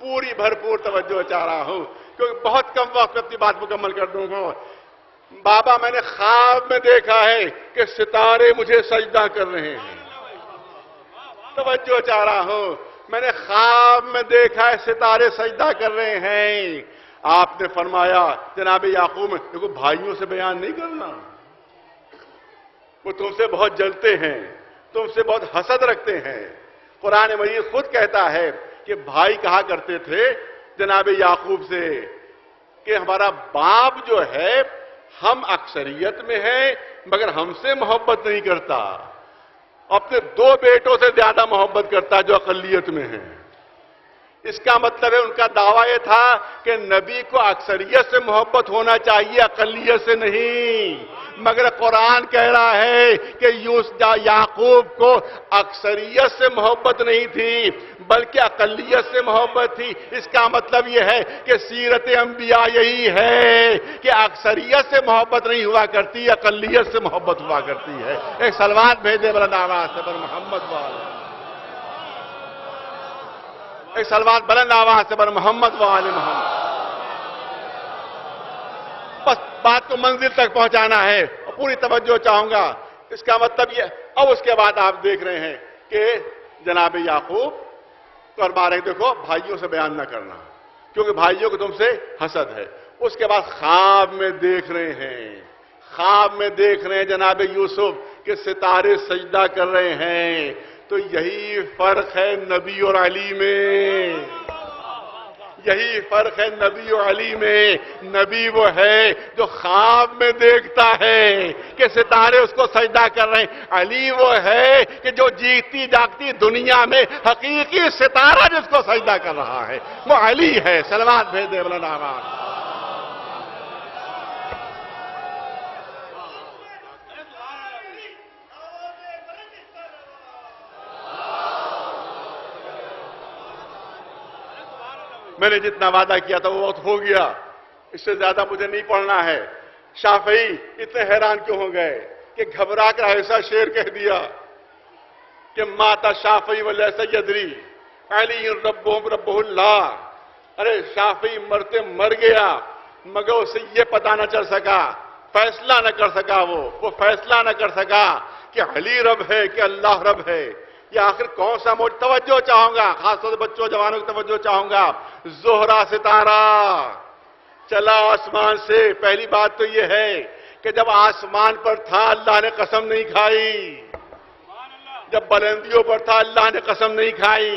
پوری بھرپور توجہ چاہ رہا ہوں، کیونکہ بہت کم وقت اپنی بات مکمل کر دوں گا۔ بابا میں نے خواب میں دیکھا ہے کہ ستارے مجھے سجدہ کر رہے ہیں، توجہ چاہ رہا ہوں، میں نے خواب میں دیکھا ہے ستارے سجدہ کر رہے ہیں۔ آپ نے فرمایا جناب یعقوب میں، دیکھو بھائیوں سے بیان نہیں کرنا، وہ تم سے بہت جلتے ہیں، تم سے بہت حسد رکھتے ہیں۔ قرآن مجید خود کہتا ہے کہ بھائی کہا کرتے تھے جناب یعقوب سے کہ ہمارا باپ جو ہے ہم اکثریت میں ہیں مگر ہم سے محبت نہیں کرتا، اپنے 2 بیٹوں سے زیادہ محبت کرتا جو اقلیت میں ہیں۔ اس کا مطلب ہے ان کا دعویٰ یہ تھا کہ نبی کو اکثریت سے محبت ہونا چاہیے، اقلیت سے نہیں، مگر قرآن کہہ رہا ہے کہ یعقوب کو اکثریت سے محبت نہیں تھی بلکہ اقلیت سے محبت تھی۔ اس کا مطلب یہ ہے کہ سیرت انبیاء یہی ہے کہ اکثریت سے محبت نہیں ہوا کرتی، اقلیت سے محبت ہوا کرتی ہے۔ ایک صلوات بھیجے بلند آواز سے پر محمد والے، ایک صلوات بلند آواز سے پر محمد والے محمد۔ بس بات کو منزل تک پہنچانا ہے اور پوری توجہ چاہوں گا۔ اس کا مطلب یہ، اب اس کے بعد آپ دیکھ رہے ہیں کہ جناب یعقوب فرما رہے ہیں دیکھو بھائیوں سے بیان نہ کرنا کیونکہ بھائیوں کو تم سے حسد ہے۔ اس کے بعد خواب میں دیکھ رہے ہیں، خواب میں دیکھ رہے ہیں جناب یوسف کہ ستارے سجدہ کر رہے ہیں۔ تو یہی فرق ہے نبی اور علی میں، یہی فرق ہے نبی اور علی میں۔ نبی وہ ہے جو خواب میں دیکھتا ہے کہ ستارے اس کو سجدہ کر رہے ہیں، علی وہ ہے کہ جو جیتی جاگتی دنیا میں حقیقی ستارہ جس کو سجدہ کر رہا ہے وہ علی ہے۔ صلوات بھیج دے بلند آواز۔ میں نے جتنا وعدہ کیا تھا وہ وقت ہو گیا، اس سے زیادہ مجھے نہیں پڑھنا ہے۔ شافعی اتنے حیران کیوں ہو گئے کہ گھبرا کر ایسا شعر کہہ دیا کہ ماتا شافعی ولیس یدری علی ربہ اللہ۔ ارے شافعی مرتے مر گیا مگر اسے یہ پتہ نہ چل سکا، فیصلہ نہ کر سکا، وہ فیصلہ نہ کر سکا کہ علی رب ہے کہ اللہ رب ہے۔ یہ آخر کون سا توجہ چاہوں گا، خاص طور سے بچوں جوانوں کی توجہ چاہوں گا۔ زہرہ ستارہ چلا آسمان سے۔ پہلی بات تو یہ ہے کہ جب آسمان پر تھا اللہ نے قسم نہیں کھائی، جب بلندیوں پر تھا اللہ نے قسم نہیں کھائی،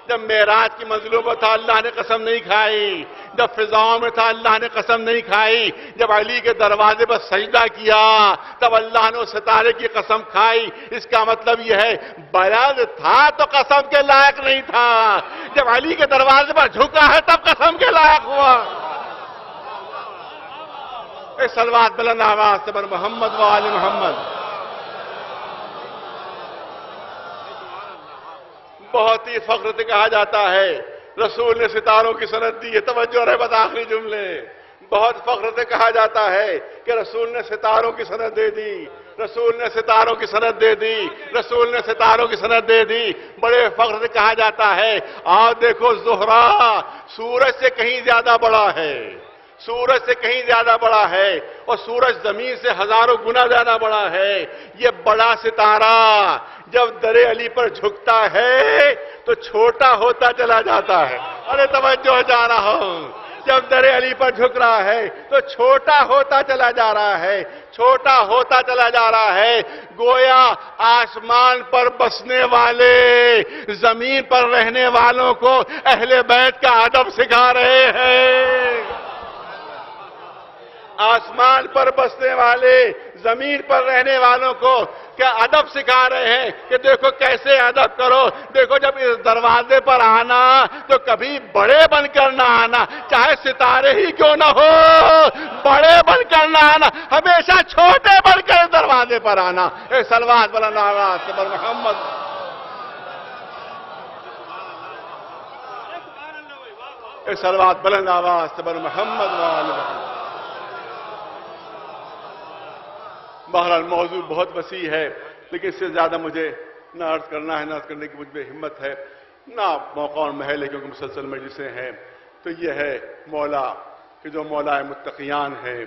جب معراج کی منزلوں پر تھا اللہ نے قسم نہیں کھائی، جب فضاؤں میں تھا اللہ نے قسم نہیں کھائی، جب علی کے دروازے پر سجدہ کیا تب اللہ نے اس ستارے کی قسم کھائی۔ اس کا مطلب یہ ہے بلند تھا تو قسم کے لائق نہیں تھا، جب علی کے دروازے پر جھکا ہے تب قسم کے لائق ہوا۔ ایک صلوات بلند آواز سے بر محمد و آل محمد۔ بہت ہی فخر سے کہا جاتا ہے رسول نے ستاروں کی سند دی ہے، توجہ رہے بس آخری جملے۔ بہت فخر سے کہا جاتا ہے کہ رسول نے ستاروں کی سند دے دی، رسول نے ستاروں کی سند دے دی، رسول نے ستاروں کی سند دے دی۔ بڑے فخر سے کہا جاتا ہے آج دیکھو زہرہ سورج سے کہیں زیادہ بڑا ہے، سورج سے کہیں زیادہ بڑا ہے اور سورج زمین سے ہزاروں گنا زیادہ بڑا ہے۔ یہ بڑا ستارہ جب در علی پر جھکتا ہے تو چھوٹا ہوتا چلا جاتا ہے۔ ارے توجہ جا رہا ہوں، جب در علی پر جھک رہا ہے تو چھوٹا ہوتا چلا جا رہا ہے، چھوٹا ہوتا چلا جا رہا ہے۔ گویا آسمان پر بسنے والے زمین پر رہنے والوں کو اہل بیت کا ادب سکھا رہے ہیں، آسمان پر بسنے والے زمین پر رہنے والوں کو کیا ادب سکھا رہے ہیں کہ دیکھو کیسے ادب کرو، دیکھو جب اس دروازے پر آنا تو کبھی بڑے بن کر نہ آنا، چاہے ستارے ہی کیوں نہ ہو، بڑے بن کر نہ آنا، ہمیشہ چھوٹے بن کر اس دروازے پر آنا۔ ایک صلوات بلند آواز سے بر محمد۔ ایک صلوات بلند آواز سے بر محمد و آل محمد۔ بہرحال موضوع بہت وسیع ہے لیکن اس سے زیادہ مجھے نہ عرض کرنا ہے، نہ عرض کرنے کی مجھ میں ہمت ہے۔ نہ موقع اور محل ہے کیونکہ مسلسل مجلسیں ہیں، تو یہ ہے مولا کہ جو مولا متقیان ہے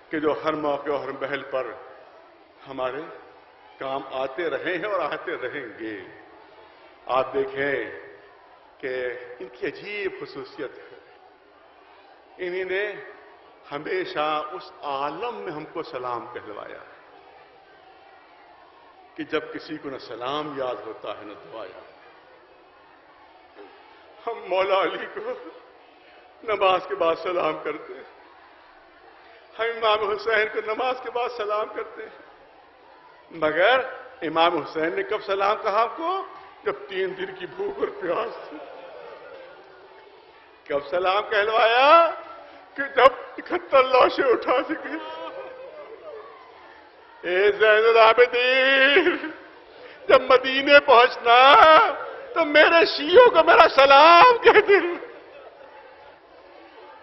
کہ جو ہر موقع اور ہر محل پر ہمارے کام آتے رہے ہیں اور آتے رہیں گے۔ آپ دیکھیں کہ ان کی عجیب خصوصیت ہے، انہی نے ہمیشہ اس عالم میں ہم کو سلام کہلوایا ہے کہ جب کسی کو نہ سلام یاد ہوتا ہے نہ دعا یاد۔ ہم مولا علی کو نماز کے بعد سلام کرتے ہیں، ہم امام حسین کو نماز کے بعد سلام کرتے ہیں، مگر امام حسین نے کب سلام کہا آپ کو؟ جب 3 دن کی بھوک اور پیاس تھی۔ کب سلام کہلوایا؟ کہ جب 71 لاشیں اٹھا سکے۔ اے زین العابدین، جب مدینے پہنچنا تو میرے شیعوں کو میرا سلام کہتے ہیں۔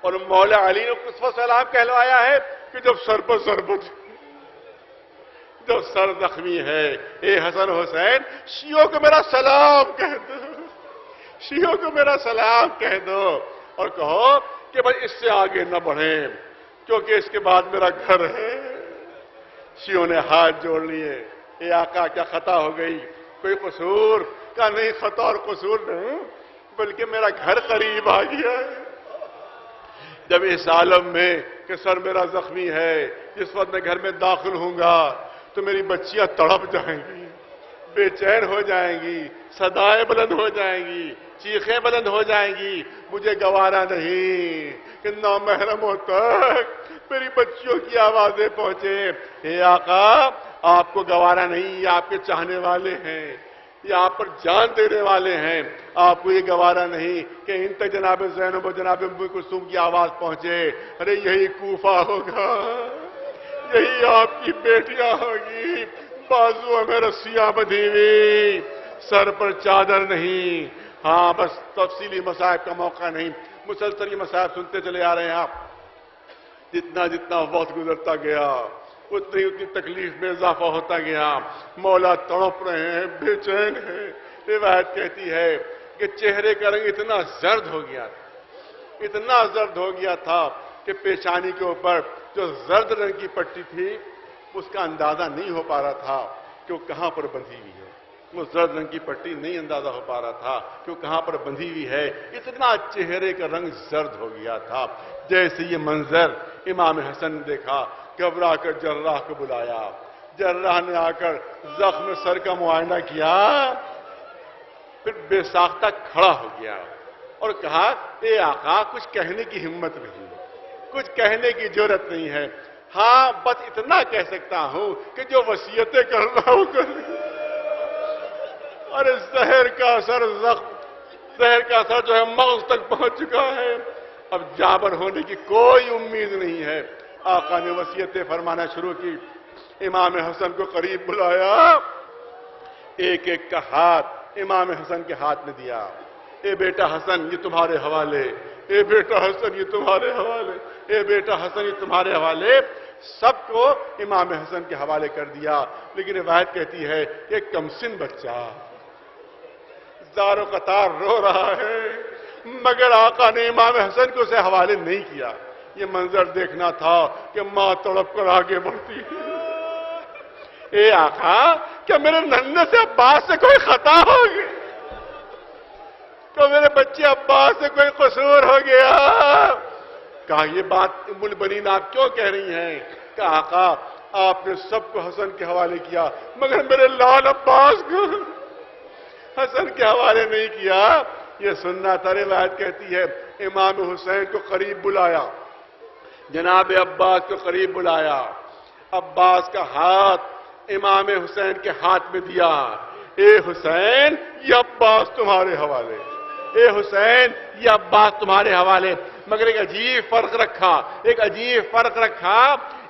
اور مولا علی نے کس وقت سلام کہلوایا ہے؟ کہ جب سر پر ضربت، جب سر زخمی ہے۔ اے حسن حسین، شیعوں کو میرا سلام کہہ دو، شیعوں کو میرا سلام کہہ دو، اور کہو کہ بھائی اس سے آگے نہ بڑھیں کیونکہ اس کے بعد میرا گھر ہے۔ شیعوں نے ہاتھ جوڑ لیے، اے آقا کیا خطا ہو گئی؟ کوئی قصور؟ کہا نہیں، خطا اور قصور نہیں، بلکہ میرا گھر قریب آ گیا ہے۔ جب اس عالم میں کہ سر میرا زخمی ہے، جس وقت میں گھر میں داخل ہوں گا تو میری بچیاں تڑپ جائیں گی، بے چین ہو جائیں گی، صدائیں بلند ہو جائیں گی، چیخیں بلند ہو جائیں گی۔ مجھے گوارا نہیں کہ نامحرموں تک میری بچیوں کی آوازیں پہنچے۔ اے آقا، آپ کو گوارا نہیں، یہ آپ کے چاہنے والے ہیں، یہ آپ پر جان دینے والے ہیں، آپ کو یہ گوارا نہیں کہ ان تک جناب زینب و جناب ام کلثوم کی آواز پہنچے۔ ارے یہی کوفہ ہوگا، یہی آپ کی بیٹیاں ہوگی، بازو میں رسیاں بدھی ہوئی، سر پر چادر نہیں۔ ہاں بس تفصیلی مصائب کا موقع نہیں، مسلسل یہ مصائب سنتے چلے آ رہے ہیں آپ۔ جتنا جتنا وقت گزرتا گیا اتنی تکلیف میں اضافہ ہوتا گیا۔ مولا تڑپ رہے ہیں، بے چین ہیں۔ روایت کہتی ہے کہ چہرے کا رنگ اتنا زرد ہو گیا تھا، اتنا زرد ہو گیا تھا کہ پیشانی کے اوپر جو زرد رنگ کی پٹی تھی اس کا اندازہ نہیں ہو پا رہا تھا کہ وہ کہاں پر بندھی ہوئی ہے۔ وہ زرد رنگ کی پٹی نہیں اندازہ ہو پا رہا تھا کہ وہ کہاں پر بندھی ہوئی ہے، اتنا چہرے کا رنگ زرد ہو گیا تھا۔ جیسے یہ منظر امام حسن نے دیکھا، گھبرا کر جراح کو بلایا، جراح نے آ کر زخم سر کا معائنہ کیا، پھر بے ساختہ کھڑا ہو گیا اور کہا، اے آقا کچھ کہنے کی ہمت نہیں، کچھ کہنے کی جرت نہیں ہے، ہاں بس اتنا کہہ سکتا ہوں کہ جو وصیتیں کر رہا ہوں کر۔ اور زہر کا اثر جو ہے مغز تک پہنچ چکا ہے، اب جابر ہونے کی کوئی امید نہیں ہے۔ آقا نے وصیتیں فرمانا شروع کی، امام حسن کو قریب بلایا، ایک ایک کا ہاتھ امام حسن کے ہاتھ میں دیا۔ اے بیٹا حسن یہ تمہارے حوالے، اے بیٹا حسن یہ تمہارے حوالے، اے بیٹا حسن یہ تمہارے حوالے، سب کو امام حسن کے حوالے کر دیا۔ لیکن روایت کہتی ہے کہ ایک کمسن بچہ زار و قطار رو رہا ہے، مگر آقا نے امام حسن کو اسے حوالے نہیں کیا۔ یہ منظر دیکھنا تھا کہ ماں تڑپ کر آگے بڑھتی ہے۔ اے آقا کیا میرے ننھے سے عباس سے کوئی خطا ہو گئی؟ تو میرے بچے عباس سے کوئی قصور ہو گیا؟ کہا یہ بات ام البنین آپ کیوں کہہ رہی ہیں؟ کہ آقا آپ نے سب کو حسن کے حوالے کیا مگر میرے لال عباس کو حسن کے حوالے نہیں کیا۔ یہ سننا تھا۔ روایت کہتی ہے امام حسین کو قریب بلایا، جناب عباس کو قریب بلایا، عباس کا ہاتھ امام حسین کے ہاتھ میں دیا۔ اے حسین یہ عباس تمہارے حوالے، اے حسین یہ عباس تمہارے حوالے۔ مگر ایک عجیب فرق رکھا،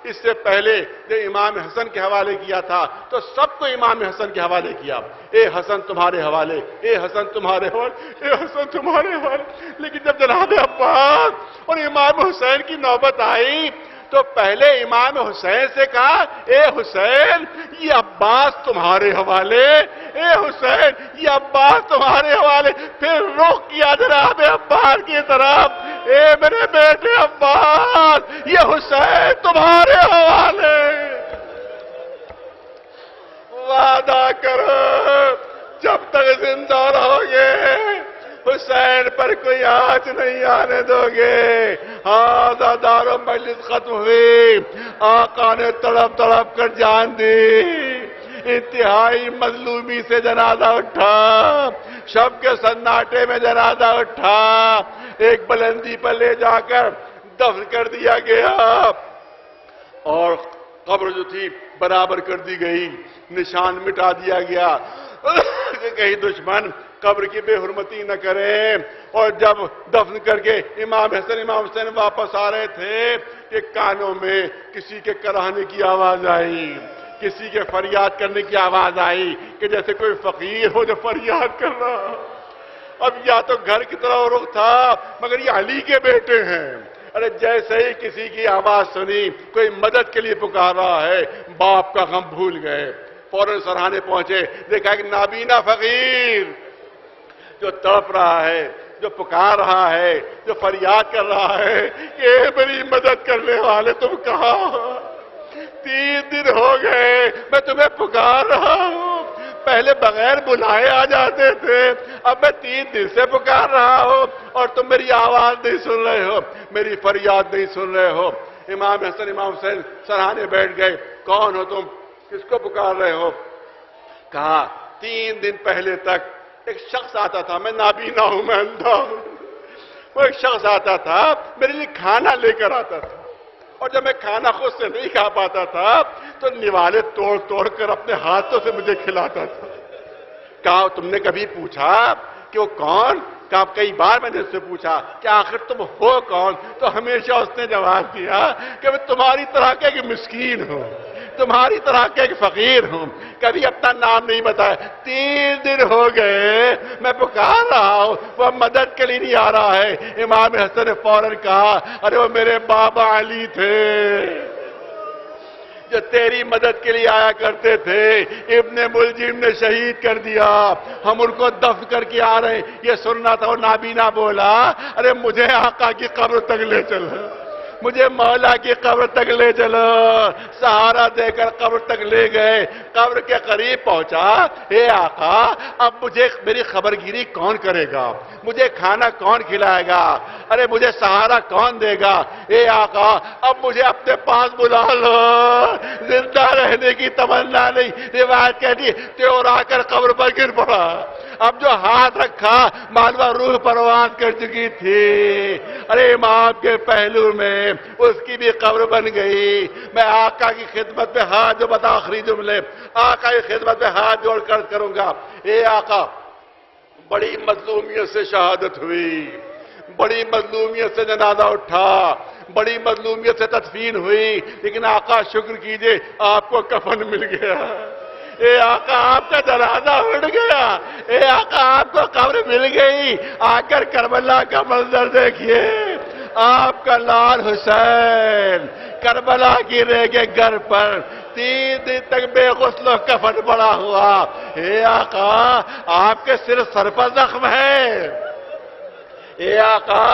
اس سے پہلے جب امام حسن کے حوالے کیا تھا تو سب کو امام حسن کے حوالے کیا، اے حسن تمہارے حوالے، اے حسن تمہارے حوالے، اے حسن تمہارے حوالے۔ لیکن جب جناب عباس اور امام حسین کی نوبت آئی تو پہلے امام حسین سے کہا اے حسین یہ عباس تمہارے حوالے، اے حسین یہ عباس تمہارے حوالے، پھر رخ کیا جناب عباس کی طرف، اے میرے بیٹے عباس یہ حسین تمہارے حوالے، وعدہ کرو جب تک زندہ رہو گے حسین پر کوئی آنچ نہیں آنے دو گے۔ ہاں دار و مجلس ختم ہوئی، آقا نے تڑپ تڑپ کر جان دی، انتہائی مظلومی سے جنازہ اٹھا، شب کے سناٹے میں جنازہ اٹھا، ایک بلندی پر لے جا کر دفن کر دیا گیا اور قبر جو تھی برابر کر دی گئی، نشان مٹا دیا گیا کہ کہیں دشمن قبر کی بے حرمتی نہ کرے۔ اور جب دفن کر کے امام حسن امام حسین واپس آ رہے تھے کہ کانوں میں کسی کے کراہنے کی آواز آئی، کسی کے فریاد کرنے کی آواز آئی کہ جیسے کوئی فقیر ہو جو فریاد کر رہا۔ اب یا تو گھر کی طرف رخ تھا مگر یہ علی کے بیٹے ہیں، ارے جیسے ہی کسی کی آواز سنی کوئی مدد کے لیے پکار رہا ہے، باپ کا غم بھول گئے، فوراً سرہانے پہنچے، دیکھا ایک نابینا فقیر جو تڑپ رہا ہے، جو پکار رہا ہے، جو فریاد کر رہا ہے کہ اے میری مدد کرنے والے تم کہاں ہو؟ 3 دن ہو گئے میں تمہیں پکار رہا ہوں، پہلے بغیر بلائے آ جاتے تھے، اب میں 3 دن سے پکار رہا ہوں اور تم میری آواز نہیں سن رہے ہو، میری فریاد نہیں سن رہے ہو۔ امام حسن امام حسین سرہانے بیٹھ گئے، کون ہو تم، کس کو پکار رہے ہو؟ کہا 3 دن پہلے تک ایک شخص آتا تھا، میں نابینا ہوں، میں اندھا ہوں، وہ ایک شخص آتا تھا میرے لیے کھانا لے کر آتا تھا، اور جب میں کھانا خود سے نہیں کھا پاتا تھا تو نوالے توڑ توڑ کر اپنے ہاتھوں سے مجھے کھلاتا تھا۔ کہا تم نے کبھی پوچھا کہ وہ کون؟ کہا کئی بار میں نے اس سے پوچھا کہ آخر تم ہو کون؟ تو ہمیشہ اس نے جواب دیا کہ میں تمہاری طرح کا ایک مسکین ہوں، تمہاری طرح کا ایک فقیر ہوں، کبھی اپنا نام نہیں بتایا۔ 3 دن ہو گئے میں پکار رہا ہوں، وہ مدد کے لیے نہیں آ رہا ہے۔ امام حسن نے فوراً کہا ارے وہ میرے بابا علی تھے جو تیری مدد کے لیے آیا کرتے تھے، ابن ملجم نے شہید کر دیا، ہم ان کو دفن کر کے آ رہے ہیں۔ یہ سننا تھا، وہ نابینا بولا ارے مجھے آقا کی قبر تک لے چلو، مجھے مولا کی قبر تک لے چلو۔ سہارا دے کر قبر تک لے گئے، قبر کے قریب پہنچا، اے آقا اب مجھے میری خبرگیری کون کرے گا، مجھے کھانا کون کھلائے گا، ارے مجھے سہارا کون دے گا؟ اے آقا اب مجھے اپنے پاس بلا لو، زندہ رہنے کی تمنا نہیں۔ روایت کہتی ہے اور آ کر قبر پر گر پڑا، اب جو ہاتھ رکھا معلوم روح پرواز کر چکی تھی۔ ارے امام کے پہلو میں اس کی بھی قبر بن گئی۔ میں آقا کی خدمت میں ہاتھ جو بتا آخری جملے آقا کی خدمت میں ہاتھ جوڑ کر کروں گا، اے آقا بڑی مظلومیت سے شہادت ہوئی، بڑی مظلومیت سے جنازہ اٹھا، بڑی مظلومیت سے تدفین ہوئی، لیکن آقا شکر کیجئے آپ کو کفن مل گیا۔ اے آقا آپ کا جنازہ اٹھ گیا، اے آقا آپ کو قبر مل گئی۔ آ کر کربلا کا منظر دیکھیے، آپ کا لال حسین کربلا کی ریگ گھر پر 3 دن تک بے غسل و کفن پڑا ہوا۔ اے آقا آپ کے صرف سر پر زخم ہے، اے آقا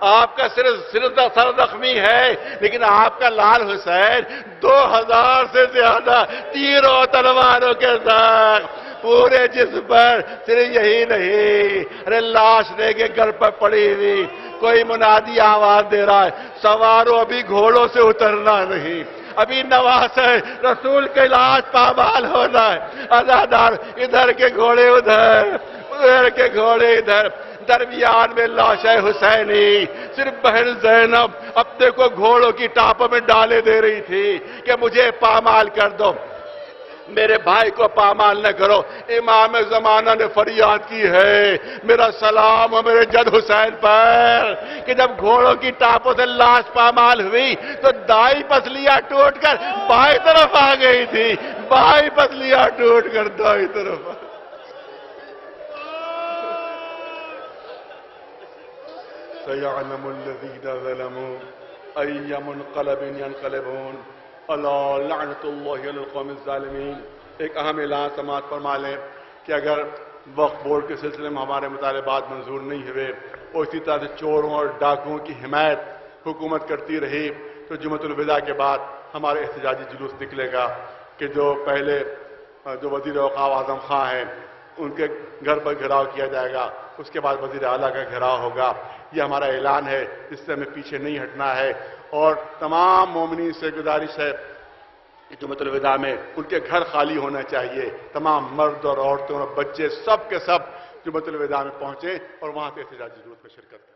آپ کا صرف سر زخمی ہے، لیکن آپ کا لال حسین 2000 سے زیادہ تیروں تلواروں کے ساتھ پورے جسم پر، صرف یہی نہیں ارے لاش لے کے گھر پر پڑی ہوئی، کوئی منادی آواز دے رہا ہے سواروں ابھی گھوڑوں سے اترنا نہیں، ابھی نواز ہے رسول کے لاش پامال ہونا ہے، ازادار ادھر کے گھوڑے ادھر، ادھر کے گھوڑے ادھر، درمیان میں لاش حسینی۔ صرف بہن زینب اپنے کو گھوڑوں کی ٹاپوں میں ڈالے دے رہی تھی کہ مجھے پامال کر دو، میرے بھائی کو پامال نہ کرو۔ امام زمانہ نے فریاد کی ہے میرا سلام ہو میرے جد حسین پر کہ جب گھوڑوں کی ٹاپوں سے لاش پامال ہوئی تو دائیں پسلیاں ٹوٹ کر بائیں طرف آ گئی تھی، بائیں پسلیاں ٹوٹ کر دائیں طرف آ گئی۔ سَيَعْلَمُ الَّذِينَ ظَلَمُوا أي منقلب ينقلبون ألا لعنة الله على القوم الظالمين. ایک اہم اعلان سماعت فرما لیں کہ اگر وقف بورڈ کے سلسلے میں ہمارے مطالبات منظور نہیں ہوئے اور اسی طرح سے چوروں اور ڈاکوؤں کی حمایت حکومت کرتی رہی تو جمعۃ الوداع کے بعد ہمارے احتجاجی جلوس نکلے گا کہ جو پہلے جو وزیر اوقاف اعظم خاں ہیں ان کے گھر پر گھیراؤ کیا جائے گا، اس کے بعد وزیر اعلیٰ کا گھیراؤ ہوگا. یہ ہمارا اعلان ہے، اس سے ہمیں پیچھے نہیں ہٹنا ہے. اور تمام مومنین سے گزارش ہے کہ جمعۃ الوداع میں ان کے گھر خالی ہونا چاہیے. تمام مرد اور عورتوں اور بچے سب کے سب جمعۃ الوداع میں پہنچیں اور وہاں سے احتجاجی جلوس میں شرکت کریں.